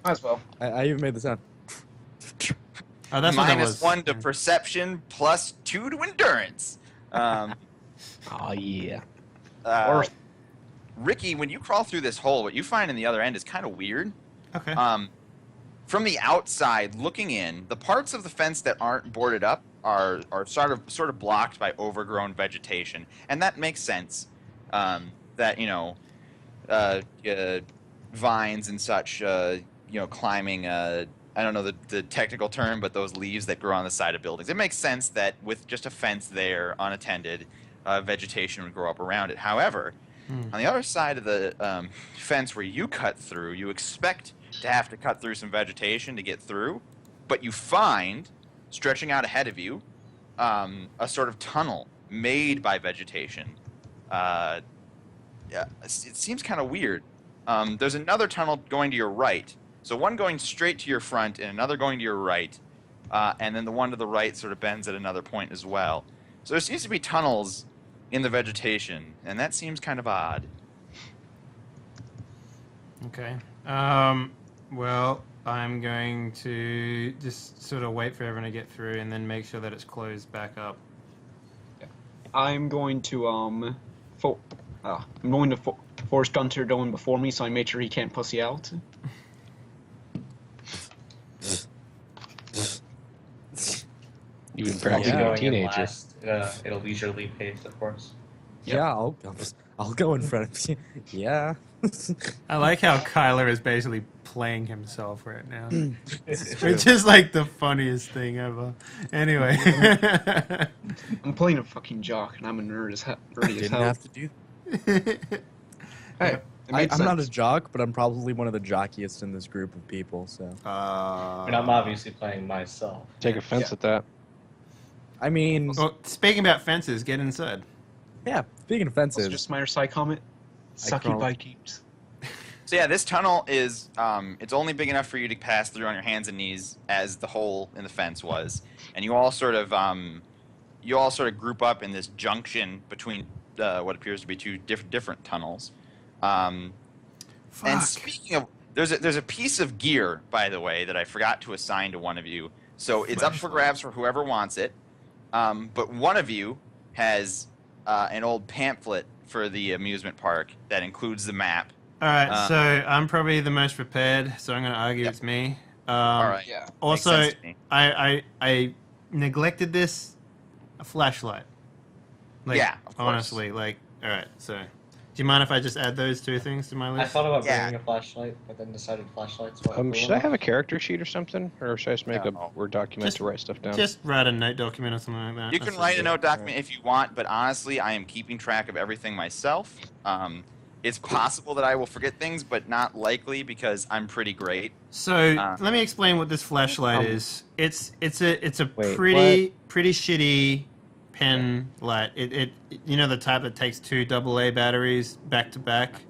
Might as well. I even made the sound. Oh, that's what that was. -1 to perception, +2 to endurance. Oh yeah. Ricky, when you crawl through this hole, what you find in the other end is kind of weird. Okay. From the outside, looking in, the parts of the fence that aren't boarded up are sort of blocked by overgrown vegetation, and that makes sense. That vines and such, climbing. I don't know the technical term, but those leaves that grow on the side of buildings. It makes sense that with just a fence there, unattended, vegetation would grow up around it. However, on the other side of the fence where you cut through, you expect to have to cut through some vegetation to get through, but you find, stretching out ahead of you, a sort of tunnel made by vegetation. It seems kind of weird. There's another tunnel going to your right. So one going straight to your front and another going to your right. And then the one to the right sort of bends at another point as well. So there seems to be tunnels in the vegetation, and that seems kind of odd. Okay. Well, I'm going to just sort of wait for everyone to get through and then make sure that it's closed back up. I'm going to force Gunter going before me, so I make sure he can't pussy out. You would perhaps be a teenager. Last, at a leisurely pace, of course. Yep. Yeah, I'll go in front of you. Yeah. I like how Kyler is basically playing himself right now. Which is like the funniest thing ever. Anyway. I'm playing a fucking jock, and I'm a nerd as hell. Didn't have to do that. Hey, I'm not a jock, but I'm probably one of the jockiest in this group of people. So. And I'm obviously playing myself. Take offense at that. I mean. Well, speaking about fences, get inside. Yeah, speaking of fences. Just my side comment. Sucky Vikings. So yeah, this tunnel is it's only big enough for you to pass through on your hands and knees, as the hole in the fence was, and you all sort of group up in this junction between what appears to be two different tunnels. And speaking of, there's a piece of gear, by the way, that I forgot to assign to one of you. So it's up for grabs for whoever wants it. But one of you has an old pamphlet for the amusement park that includes the map. All right, so I'm probably the most prepared, so I'm going to argue it's me. All right. Yeah. Also, I neglected this, a flashlight. Like, yeah, of course. honestly, like, all right. So, do you mind if I just add those two things to my list? I thought about bringing a flashlight, but then decided flashlights. Should I have a character sheet or something, or should I just make a Word document to write stuff down? Just write a note document or something like that. You can write a note document if you want, but honestly, I am keeping track of everything myself. It's possible that I will forget things, but not likely because I'm pretty great. So let me explain what this flashlight is. It's a Wait, pretty shitty pen light. It you know, the type that takes two AA batteries back to back.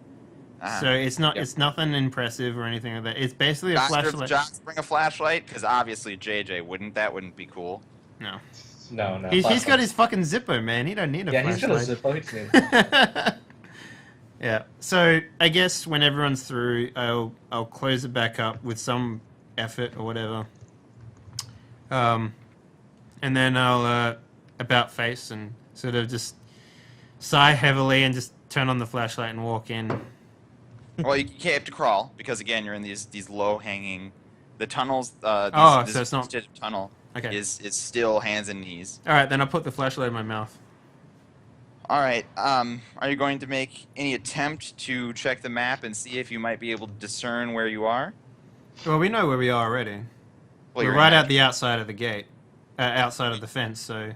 So it's nothing impressive or anything like that. It's basically a flashlight. Josh, bring a flashlight because obviously JJ wouldn't be cool. No. No. He's got his fucking Zippo, man. He don't need a flashlight. Yeah, he's got a Zippo. Yeah. So I guess when everyone's through, I'll close it back up with some effort or whatever. And then I'll about face and sort of just sigh heavily and just turn on the flashlight and walk in. Well, you can't have to crawl because again, you're in these low hanging. The tunnels. So it's not tunnel. Okay. Is still hands and knees. All right, then I'll put the flashlight in my mouth. All right. Are you going to make any attempt to check the map and see if you might be able to discern where you are? Well, we know where we are already. Well, We're right out the outside of the gate, outside of the fence. So.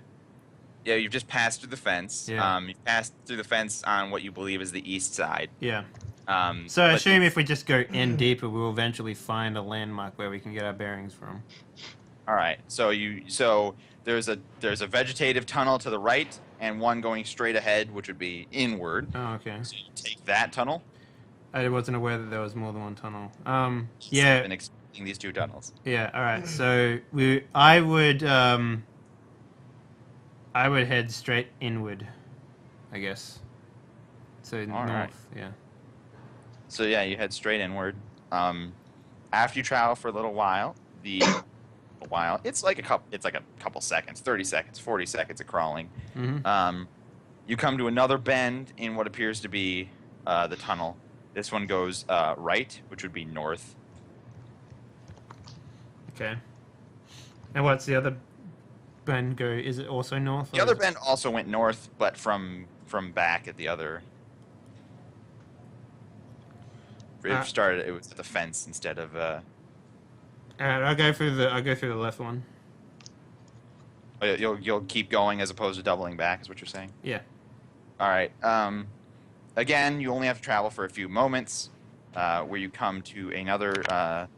Yeah, you've just passed through the fence. Yeah. You've passed through the fence on what you believe is the east side. Yeah. So I assume if we just go in deeper, we'll eventually find a landmark where we can get our bearings from. All right. So there's a vegetative tunnel to the right and one going straight ahead, which would be inward. Oh, okay. So you take that tunnel. I wasn't aware that there was more than one tunnel. I've Yeah. been expecting these two tunnels. Yeah. All right. So I would head straight inward, I guess. So north. right. Yeah. So yeah, you head straight inward. after you travel for a little while, it's like a couple seconds, 30 seconds, 40 seconds of crawling. Mm-hmm. You come to another bend in what appears to be the tunnel. This one goes right, which would be north. Okay. And what's the other bend go? Is it also north? The other bend also went north, but from back at the other. It was at the fence instead of. All right, I'll go through the left one. You'll keep going as opposed to doubling back, is what you're saying? Yeah. All right. Again, you only have to travel for a few moments, where you come to another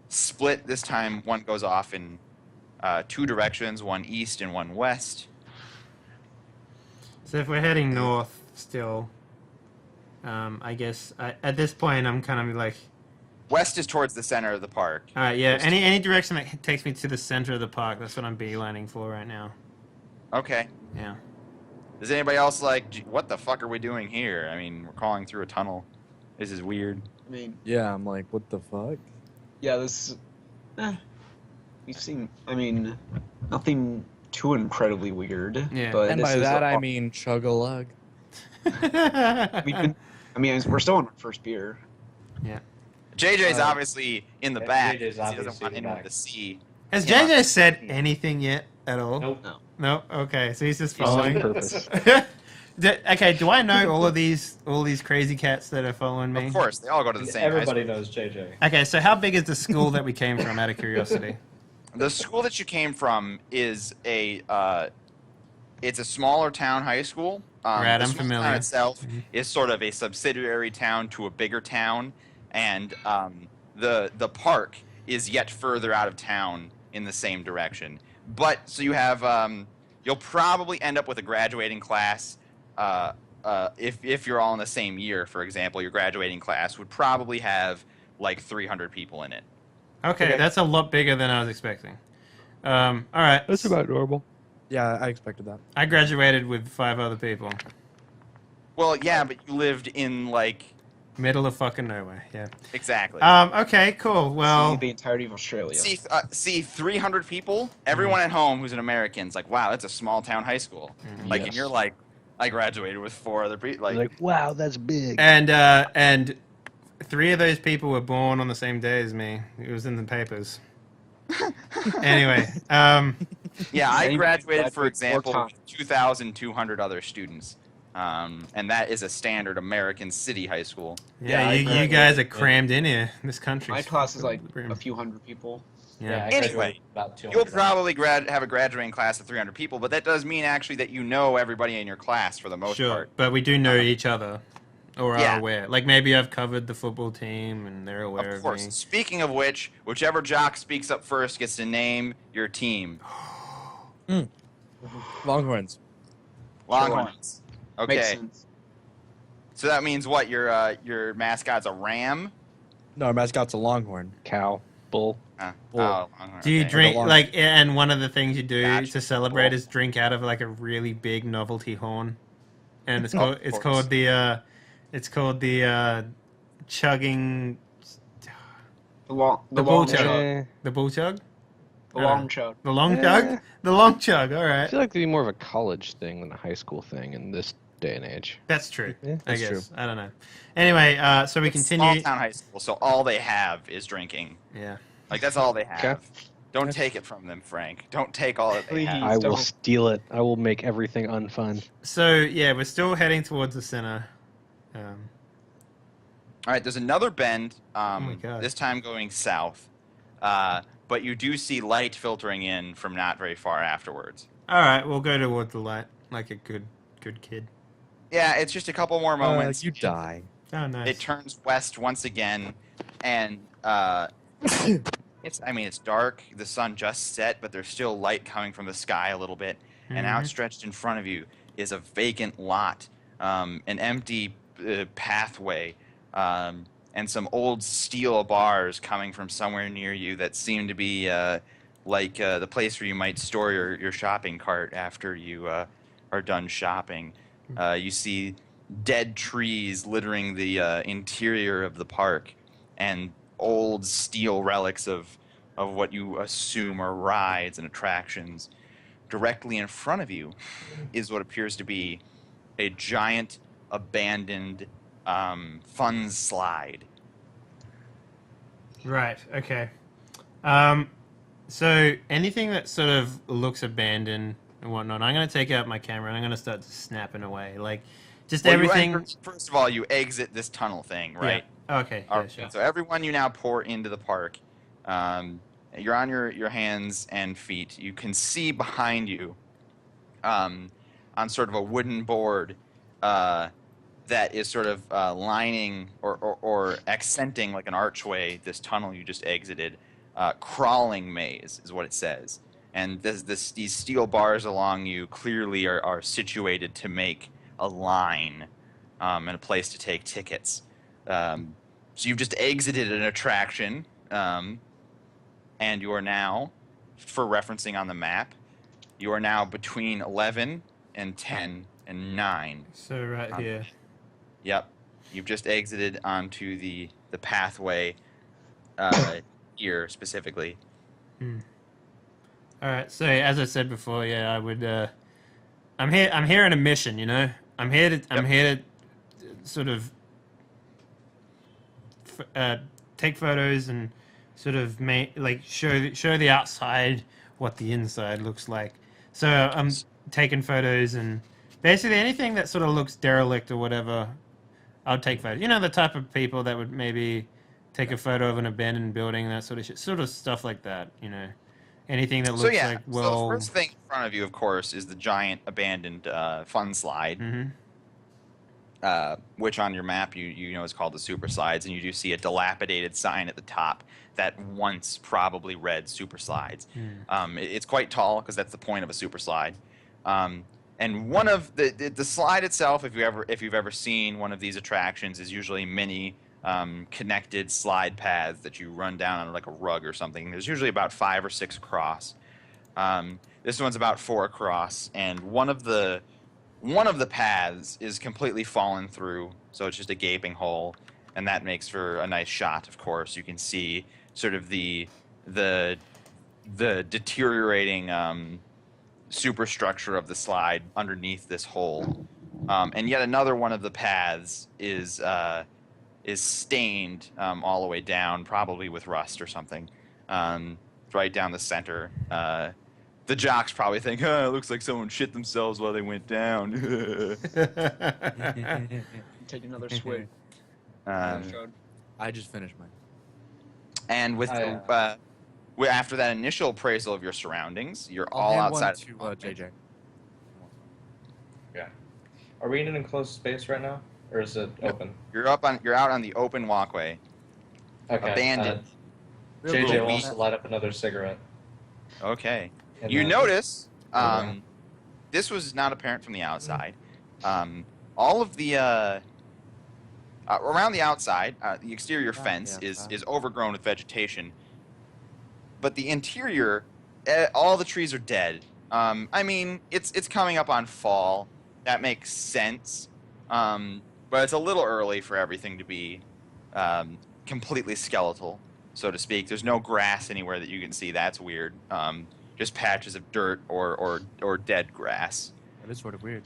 split. This time, one goes off in 2 directions, one east and one west. So if we're heading north still, I guess at this point I'm kind of like. West is towards the center of the park. All right, yeah. Any direction that takes me to the center of the park, that's what I'm beelining for right now. Okay. Yeah. Does anybody else what the fuck are we doing here? I mean, we're crawling through a tunnel. This is weird. I mean, Yeah, I'm like, what the fuck? yeah, this. We've seen. I mean, nothing too incredibly weird. Yeah. But And this by is that I mean chug-a-lug. we're still on our first beer. JJ's obviously in the yeah, back. JJ's 'Cause he doesn't obviously want in the anyone back. to see. Has Yeah. JJ said anything yet at all? Nope. No. Okay, so he's just He's on following. purpose. Okay, do I know all these crazy cats that are following me? Of course, they all go to the same high Everybody school. knows JJ. Okay, so how big is the school that we came from? Out of curiosity. The school that you came from is it's a smaller town high school. Right, the I'm small familiar. town itself Mhm. is sort of a subsidiary town to a bigger town, and the park is yet further out of town in the same direction. But so you have you'll probably end up with a graduating class. If you're all in the same year, for example, your graduating class would probably have like 300 people in it. Okay, that's a lot bigger than I was expecting. All right. That's about normal. Yeah, I expected that. I graduated with 5 other people. Well, yeah, but you lived in like Middle of fucking nowhere. Yeah. exactly. Okay. Cool. See Well. the entirety of Australia. See 300 people. Everyone at home who's an American's like, wow, that's a small town high school. Like, and Yes. you're like, I graduated with 4 other people. Like, wow, that's big. And 3 of those people were born on the same day as me. It was in the papers. Anyway. yeah, I Anybody graduated, for graduate example, 4 with 2,200 other students. And that is a standard American city high school. Yeah, I you graduated guys are with- crammed in here. This country. My class is like a few hundred people. Yeah, I Yeah. graduated Anyway, about 200. You'll probably have a graduating class of 300 people, but that does mean actually that you know everybody in your class for the most Sure, part. but we do know each other, or Yeah. are aware. Like maybe I've covered the football team, and they're aware Of course. me. Speaking of which, whichever jock speaks up first gets to name your team. Longhorns. Longhorns. Makes Okay. sense. So that means what? Your mascot's a ram? No, our mascot's a longhorn. Cow, bull. Oh, Well, Longhorn, Do you okay. drink long- like? And one of the things you do Gotcha. to celebrate is drink out of like a really big novelty horn, and it's called Of course. it's called the chugging The long bull chug. chug. Eh, The bull chug, The long chug. the long Eh. chug, the long chug. All I right, feel like it'd be more of a college thing than a high school thing in this day and age. that's true. Yeah, I that's guess I don't know. Anyway, so we It's continue. Small town high school, so all they have is drinking. Yeah. Like that's all they have. Okay. Don't take it from them, Frank. Don't take all that they Please. have. I will don't. steal it. I will make everything unfun. So yeah, we're still heading towards the center. All right, there's another bend. my God. This time going south, but you do see light filtering in from not very far afterwards. All right, we'll go towards the light, like a good kid. Yeah, it's just a couple more moments. You die. Oh, nice. It turns west once again, and it's dark. The sun just set, but there's still light coming from the sky a little bit. And Mhm. outstretched in front of you is a vacant lot, an empty pathway, and some old steel bars coming from somewhere near you that seem to be the place where you might store your shopping cart after you are done shopping. You see dead trees littering the interior of the park, and old steel relics of what you assume are rides and attractions. Directly in front of you is what appears to be a giant abandoned fun slide. Right. Okay. So anything that sort of looks abandoned and whatnot, I'm going to take out my camera and I'm going to start snapping away. Like, just Well, everything. First of all, you exit this tunnel thing, right? Yeah. Okay. All Yeah, right. sure. So everyone, you now pour into the park. You're on your hands and feet. You can see behind you, on sort of a wooden board, that is sort of lining or accenting like an archway this tunnel you just exited. Crawling maze is what it says, and these steel bars along you clearly are situated to make a line and a place to take tickets. So you've just exited an attraction, and you are now, for referencing on the map, you are now between 11 and 10 and 9. So right here. Yep. You've just exited onto the pathway here specifically. All right. So as I said before, yeah, I would. I'm here on a mission. You know, I'm here to sort of take photos and sort of show the outside what the inside looks like. So I'm taking photos and basically anything that sort of looks derelict or whatever, I'll take photos. You know, the type of people that would maybe take a photo of an abandoned building, that sort of shit, sort of stuff like that. You know, anything that looks like So the first thing in front of you, of course, is the giant abandoned fun slide, which on your map you know is called the Super Slides, and you do see a dilapidated sign at the top that once probably read Super Slides. It's quite tall because that's the point of a super slide. And one of the slide itself, if you've ever seen one of these attractions, is usually many connected slide paths that you run down on like a rug or something. There's usually about 5 or 6 across. This one's about 4 across, and one of the paths is completely fallen through, so it's just a gaping hole, and that makes for a nice shot. Of course, you can see sort of the deteriorating superstructure of the slide underneath this hole. And yet another one of the paths is stained all the way down, probably with rust or something, right down the center. The jocks probably think, it looks like someone shit themselves while they went down. Take another swig. I just finished mine. And with after that initial appraisal of your surroundings, you're I'll all hand outside. one to JJ. Yeah. Are we in an enclosed space right now, or is it open? You're out on the open walkway. Okay. Abandoned. JJ wants to light up another cigarette. Okay. And You then- notice, this was not apparent from the outside. All of the around the outside, the exterior fence is overgrown with vegetation, but the interior, all the trees are dead. I mean, it's coming up on fall. That makes sense, but it's a little early for everything to be completely skeletal, so to speak. There's no grass anywhere that you can see. That's weird. Just patches of dirt or dead grass. That is sort of weird.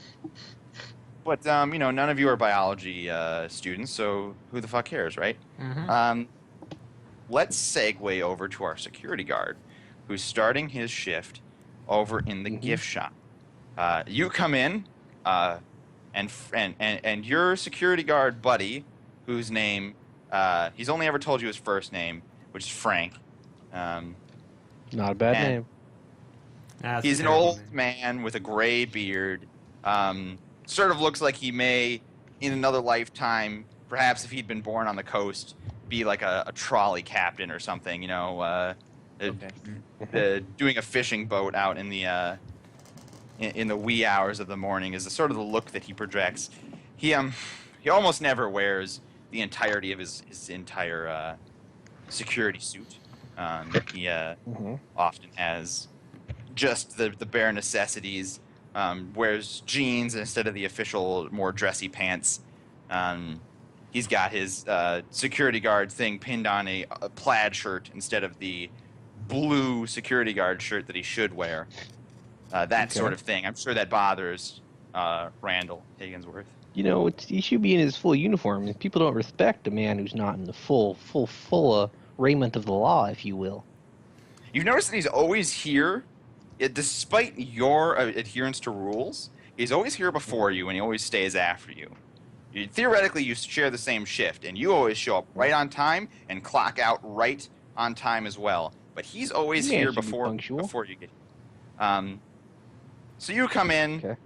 But you know, none of you are biology students, so who the fuck cares, right? Let's segue over to our security guard, who's starting his shift over in the gift shop. You come in, and your security guard buddy, whose name he's only ever told you his first name, which is Frank. Not a bad name. He's an old man with a gray beard. Sort of looks like he may, in another lifetime, perhaps if he'd been born on the coast, be like a trolley captain or something. You know, doing a fishing boat out in the wee hours of the morning is the sort of the look that he projects. He almost never wears the entirety of his entire security suit. He often has just the bare necessities. Wears jeans instead of the official more dressy pants. he's got his security guard thing pinned on a plaid shirt instead of the blue security guard shirt that he should wear. That sort of thing. I'm sure that bothers Randall Higginsworth. You know, he should be in his full uniform. And people don't respect a man who's not in the full raiment of the law, if you will. You've noticed that he's always here, despite your adherence to rules. He's always here before you, and he always stays after you. Theoretically, you share the same shift, and you always show up right on time and clock out right on time as well. But he's always here before you get here. So you come in. Okay.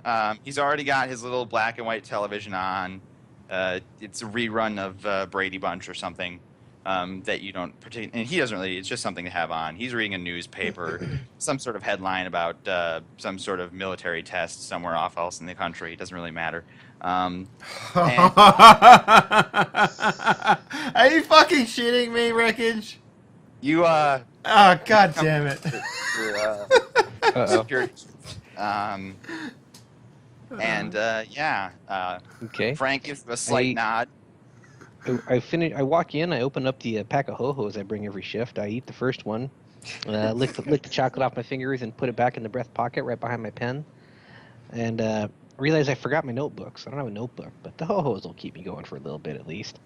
He's already got his little black and white television on. It's a rerun of Brady Bunch or something that you don't particularly. And he doesn't really. It's just something to have on. He's reading a newspaper, some sort of headline about some sort of military test somewhere off else in the country. It doesn't really matter. Are you fucking shitting me, Wreckage? You Oh, god damn it. Security. Okay. Frank gives a slight nod. I walk in. I open up the pack of ho-hos I bring every shift. I eat the first one, lick the chocolate off my fingers, and put it back in the breast pocket right behind my pen. And realize I forgot my notebooks. I don't have a notebook, but the ho-hos will keep me going for a little bit at least.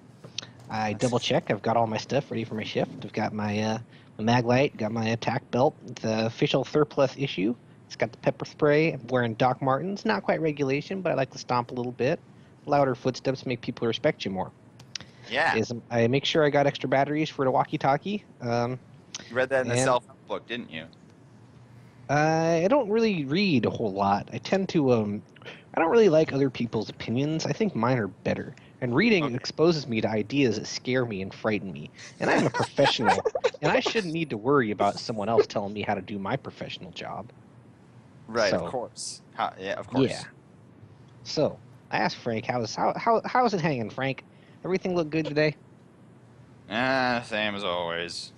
I double check. I've got all my stuff ready for my shift. I've got my mag light, got my attack belt, the official surplus issue. It's got the pepper spray. I'm wearing Doc Martens. Not quite regulation, but I like to stomp a little bit. Louder footsteps make people respect you more. Yeah. I make sure I got extra batteries for the walkie-talkie. You read that in the self-help book, didn't you? I don't really read a whole lot. I tend to I don't really like other people's opinions. I think mine are better. And reading exposes me to ideas that scare me and frighten me. And I'm a professional, and I shouldn't need to worry about someone else telling me how to do my professional job. Right, so, of course. Of course. Yeah. So, I asked Frank, how's it hanging, Frank? Everything look good today? Same as always.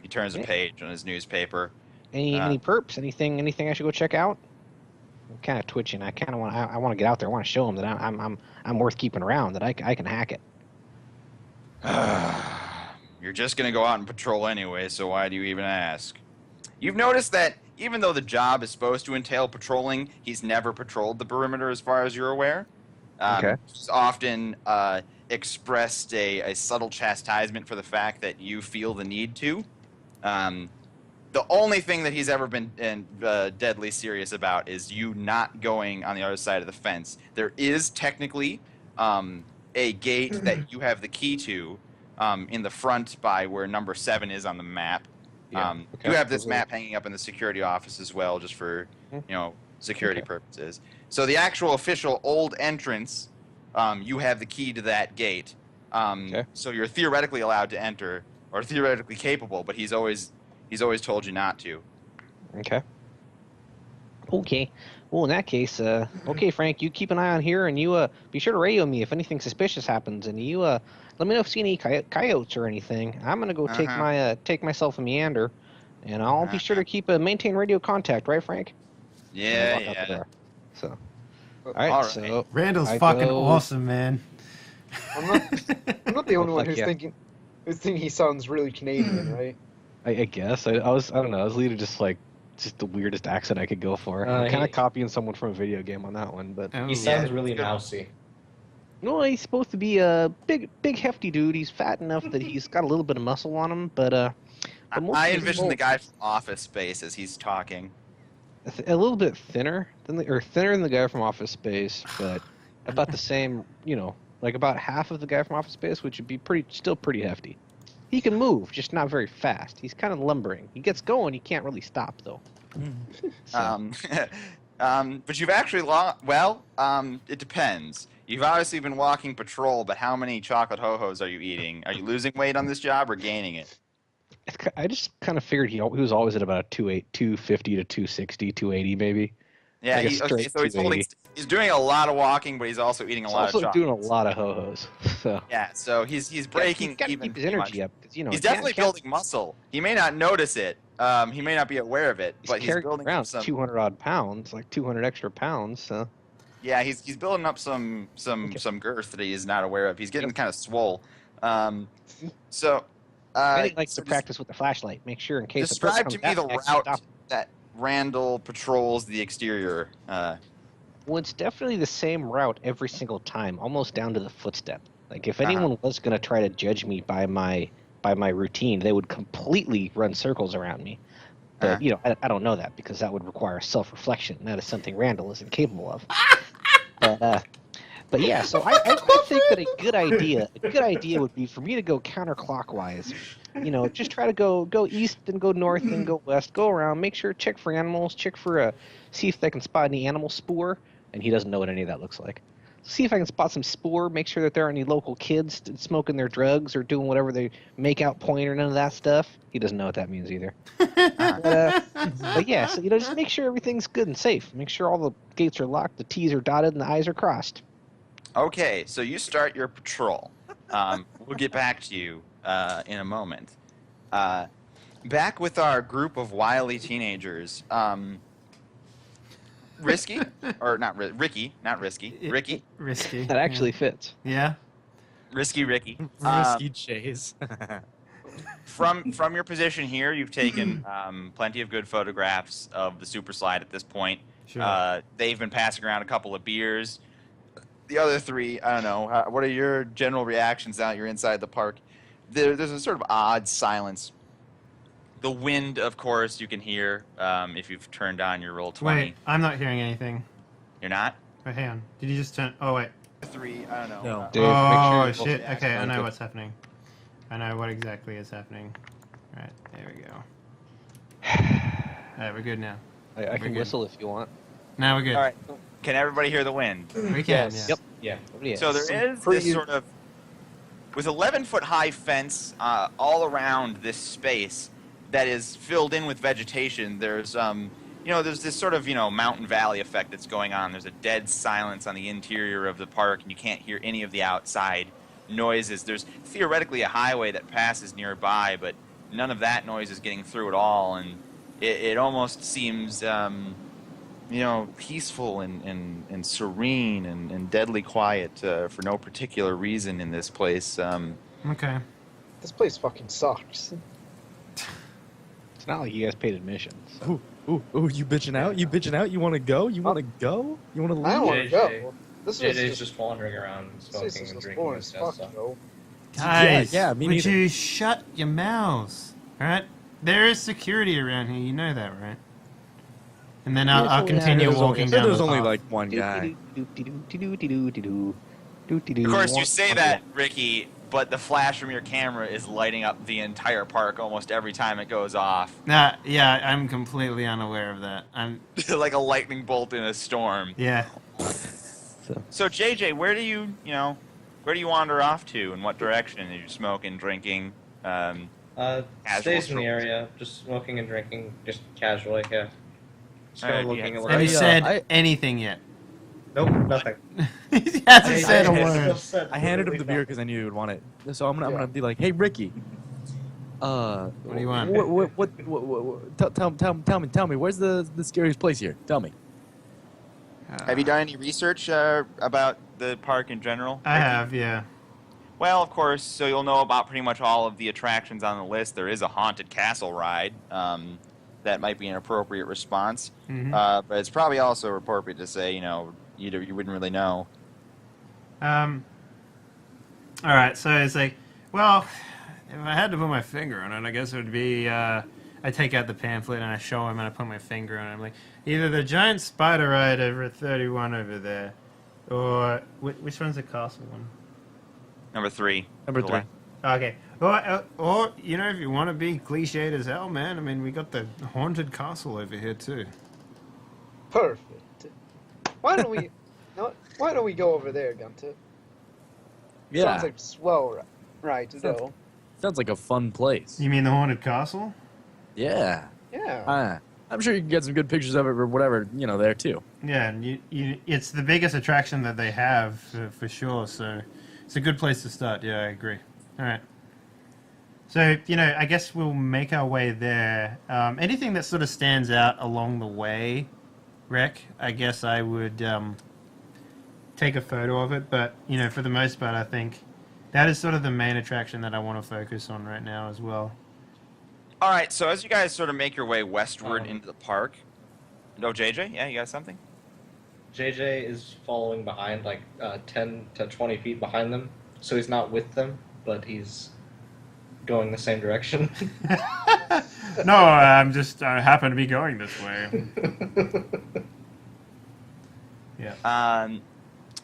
He turns a page on his newspaper. Any perps? Anything I should go check out? I'm kind of twitching. I kind of want to get out there. I want to show him that I'm worth keeping around. That I can hack it. You're just gonna go out and patrol anyway, so why do you even ask? You've noticed that even though the job is supposed to entail patrolling, he's never patrolled the perimeter as far as you're aware. He's often expressed a subtle chastisement for the fact that you feel the need to. The only thing that he's ever been deadly serious about is you not going on the other side of the fence. There is technically a gate that you have the key to in the front by where number 7 is on the map. You have this map hanging up in the security office as well, just for security purposes. So the actual official old entrance, you have the key to that gate. So you're theoretically allowed to enter, or theoretically capable, but he's always told you not to. Okay. Well, in that case, okay, Frank, you keep an eye on here, and you be sure to radio me if anything suspicious happens, and you let me know if you see any coyotes or anything. I'm gonna go take myself a meander, and I'll be sure to maintain radio contact, right, Frank? Yeah. So, all right. So Randall's fucking awesome, man. I'm not the only one who's thinking he sounds really Canadian, right? I guess I don't know. I was leading just the weirdest accent I could go for. I'm kind of copying someone from a video game on that one, but he sounds really mousy. No, he's supposed to be a big hefty dude. He's fat enough that he's got a little bit of muscle on him, but I envision the guy from Office Space as he's talking. A little bit thinner than the guy from Office Space, but about the same. Like about half of the guy from Office Space, which would be still pretty hefty. He can move, just not very fast. He's kind of lumbering. He gets going, he can't really stop though. But you've actually it depends. You've obviously been walking patrol, but how many chocolate ho-hos are you eating? Are you losing weight on this job or gaining it? I just kind of figured he was always at about 250 to 260, 280 maybe. Yeah, he's doing a lot of walking, but he's also eating a lot of chocolate. Also doing a lot of ho-hos. So. Yeah, so he's breaking he's even. Keep his energy up, he's definitely building muscle. He may not notice it. He may not be aware of it, but he's building around some 200 odd pounds, like 200 extra pounds. So. Yeah, he's building up some girth that he is not aware of. He's getting kind of swole. So, Randy likes so to practice with the flashlight. Make sure in case the perk describe comes to me the back, I can route stop it. that Randall patrols the exterior. Well, it's definitely the same route every single time, almost down to the footstep. Like if anyone was going to try to judge me by my routine, they would completely run circles around me. But you know, I don't know that because that would require self-reflection. And that is something Randall isn't capable of. But yeah, so I think that a good idea would be for me to go counterclockwise. You know, just try to go east, then go north, then go west, go around, make sure, check for animals, see if they can spot any animal spoor, and he doesn't know what any of that looks like. See if I can spot some spoor, make sure that there are any local kids smoking their drugs or doing whatever they make out point or none of that stuff. He doesn't know what that means either. But yeah, so, you know, just make sure everything's good and safe. Make sure all the gates are locked, the T's are dotted, and the I's are crossed. Okay, so you start your patrol. We'll get back to you in a moment. Back with our group of wily teenagers. Risky? Or not Ricky, not Risky. Ricky? Risky. That actually fits. Yeah. Risky Ricky. Risky chase. From your position here, you've taken plenty of good photographs of the super slide at this point. Sure. They've been passing around a couple of beers. The other three, I don't know. What are your general reactions now that you're inside the park? There's a sort of odd silence. The wind, of course, you can hear if you've turned on your roll 20. Wait, I'm not hearing anything. You're not? Wait, hang on. Did you just turn? Oh, wait. Three, I don't know. No. Dave, Oh, make sure you shit. Okay, I know good. what's happening. I know what exactly is happening. Right, there we go. Alright, we're good now. I We're can good. whistle if you want. Now we're good. All right. Can everybody hear the wind? We can, Yes. yes. Yep. Yeah. So there is Pretty- this sort of, with 11-foot high fence all around this space that is filled in with vegetation. There's there's this sort of mountain valley effect that's going on. There's a dead silence on the interior of the park, and you can't hear any of the outside noises. There's theoretically a highway that passes nearby, but none of that noise is getting through at all, and it almost seems peaceful and serene and deadly quiet for no particular reason in this place. Okay. This place fucking sucks. It's not like you guys paid admission. So. Ooh, you bitching out? You bitching out? You want to go? You want to go? You want to I don't leave? want to go. This is JJ's just wandering around, this smoking is and just drinking boring and as stuff. fuck, yo. Guys, yeah, me would neither. you shut your mouths? Alright? There is security around here, you know that, right? And then I'll continue walking down There's the only path. like one guy. Of course, you say that, Ricky, but the flash from your camera is lighting up the entire park almost every time it goes off. Nah, yeah, I'm completely unaware of that. Like a lightning bolt in a storm. Yeah. So JJ, where do you wander off to? In what direction? Are you smoking, drinking? Casual Stays in the strolls? area, just smoking and drinking, just casually, yeah. Just kind Alright, of looking yeah. around. Have you said I- anything yet? Nope, nothing. He hasn't said a word. I handed him the beer because I knew he would want it. So I'm gonna be like, hey Ricky. What do you want? Tell me, where's the scariest place here? Tell me. Have you done any research about the park in general? I have, yeah. Well, of course, so you'll know about pretty much all of the attractions on the list. There is a haunted castle ride. That might be an appropriate response. Mhm. But it's probably also appropriate to say, you wouldn't really know. Alright, so it's like, well, if I had to put my finger on it, I guess it would be, I take out the pamphlet and I show him and I put my finger on it. I'm like, either the giant spider ride over at 31 over there, or, which one's the castle one? Number 3. Number 3. Okay. Or, if you want to be cliched as hell, man, I mean, we got the haunted castle over here, too. Perfect. Why don't we go over there, Gunter? Yeah. Sounds like swell, right? Though. Sounds like a fun place. You mean the haunted castle? Yeah. Yeah. I'm sure you can get some good pictures of it or whatever, there too. Yeah, and it's the biggest attraction that they have, for sure, so it's a good place to start. Yeah, I agree. All right. So, I guess we'll make our way there. Anything that sort of stands out along the way, Rec, I guess I would take a photo of it, but for the most part, I think that is sort of the main attraction that I want to focus on right now as well. All right, so as you guys sort of make your way westward Um, into the park, JJ, yeah, you got something? JJ is following behind, like 10 to 20 feet behind them, so he's not with them, but he's going the same direction. No, I'm just I happen to be going this way. Yeah.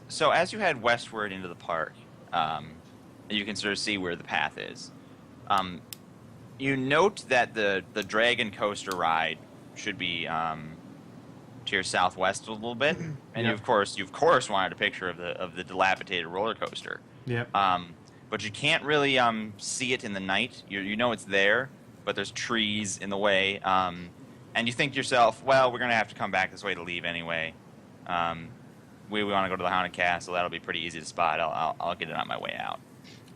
So as you head westward into the park, you can sort of see where the path is. You note that the dragon coaster ride should be to your southwest a little bit, and Yep. you of course wanted a picture of the dilapidated roller coaster. Yep. But you can't really see it in the night. You know it's there, but there's trees in the way, and you think to yourself, well, we're gonna have to come back this way to leave anyway. We want to go to the Haunted Castle. That'll be pretty easy to spot. I'll get it on my way out.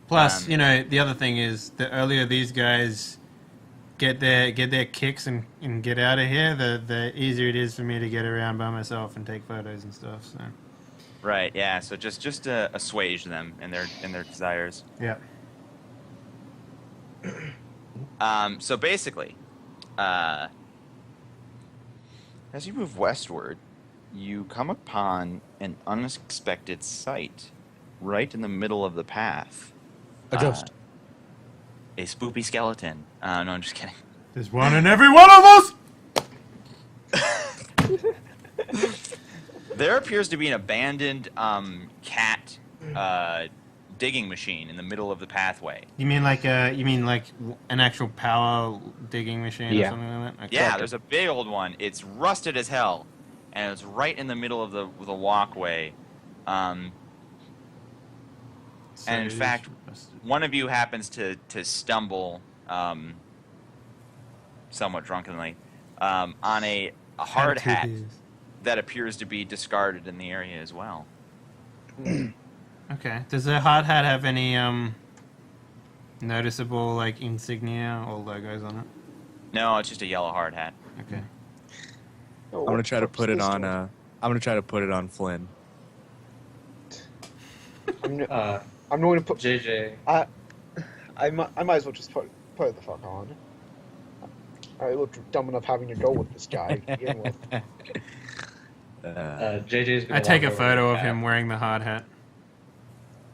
Plus, the other thing is, the earlier these guys get their kicks and get out of here, the easier it is for me to get around by myself and take photos and stuff. So. Right. Yeah. So just to assuage them and their desires. Yeah. So basically, as you move westward, you come upon an unexpected sight right in the middle of the path. A ghost. A spoopy skeleton. No, I'm just kidding. There's one in every one of us! There appears to be an abandoned cat digging machine in the middle of the pathway. You mean like an actual power digging machine or Yeah. something like that? Okay. Yeah, there's a big old one. It's rusted as hell, and it's right in the middle of the walkway. So And in it is fact, rusted. one of you happens to stumble, somewhat drunkenly, on a hard hat Tattoos. that appears to be discarded in the area as well. Okay. Does the hard hat have any noticeable like insignia or logos on it? No, it's just a yellow hard hat. Okay. Oh, I'm gonna what try to the put it fuck's on. this I'm gonna try to put it on Flynn. one? I'm going to put. JJ, I might as well just put it the fuck on. I look dumb enough having to go with this guy to begin with. JJ's gonna I take a wander over photo to of the cat. him wearing the hard hat.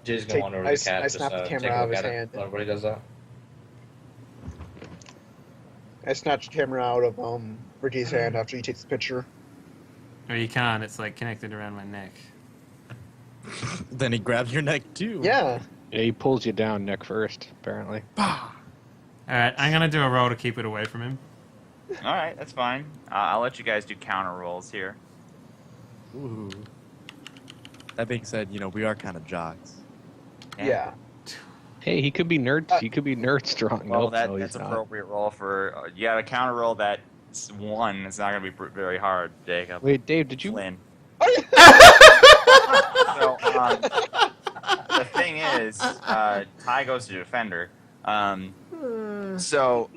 JJ's gonna wander over to the cat. I snap the just, camera take a out of look his at it. hand. Everybody does that. I snatch the camera out of Ricky's hand after he takes the picture. Or you can't. It's like connected around my neck. Then he grabs your neck too. Yeah. Yeah, he pulls you down neck first, apparently. All right. I'm gonna do a roll to keep it away from him. All right, that's fine. I'll let you guys do counter rolls here. Ooh. That being said, we are kind of jocks. Yeah. Hey, he could be nerd. He could be nerd strong. Well, Nope, no, that's he's not. appropriate roll for. You got a counter roll that's 1. It's not going to be very hard, Jacob. Wait, Dave, did you? Flynn. So, the thing is, Ty goes to defender. So,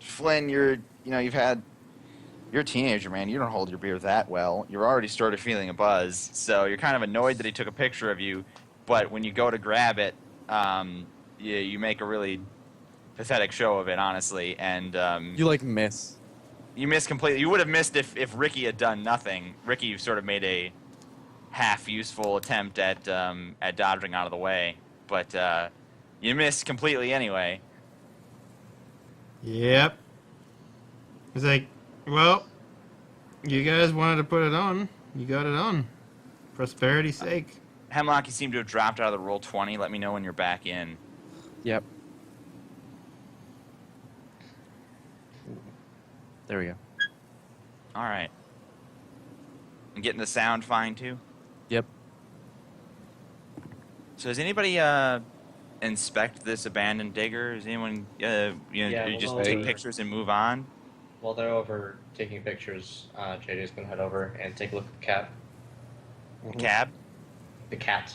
Flynn, you're a teenager, man. You don't hold your beer that well. You're already sort of feeling a buzz, so you're kind of annoyed that he took a picture of you. But when you go to grab it, you make a really pathetic show of it, honestly, and You miss. you miss completely. You would have missed if Ricky had done nothing. Ricky sort of made a half-useful attempt at dodging out of the way, but you missed completely anyway. Yep. It's like, well, you guys wanted to put it on. You got it on. Prosperity's sake. Hemlock, you seem to have dropped out of the roll 20. Let me know when you're back in. Yep. There we go. All right. And getting the sound fine too. Yep. So does anybody inspect this abandoned digger? Does anyone Yeah, you just well, take pictures and move on? While they're over taking pictures, JJ's gonna head over and take a look at the cat. The cab? The cat.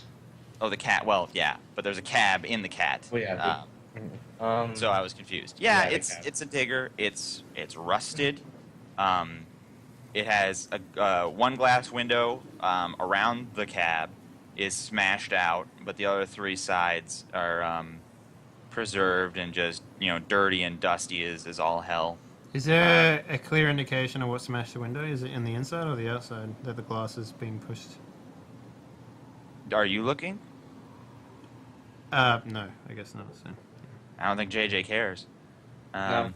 Oh, the cat. Well, yeah, but there's a cab in the cat. Well, yeah. So I was confused. Yeah, Yeah, the cab. it's a digger. It's rusted. It has a one glass window around the cab, is smashed out, but the other 3 sides are preserved and just dirty and dusty as all hell. Is there a clear indication of what smashed the window? Is it in the inside or the outside that the glass is being pushed? Are you looking? No, I guess not. So. I don't think JJ cares. No.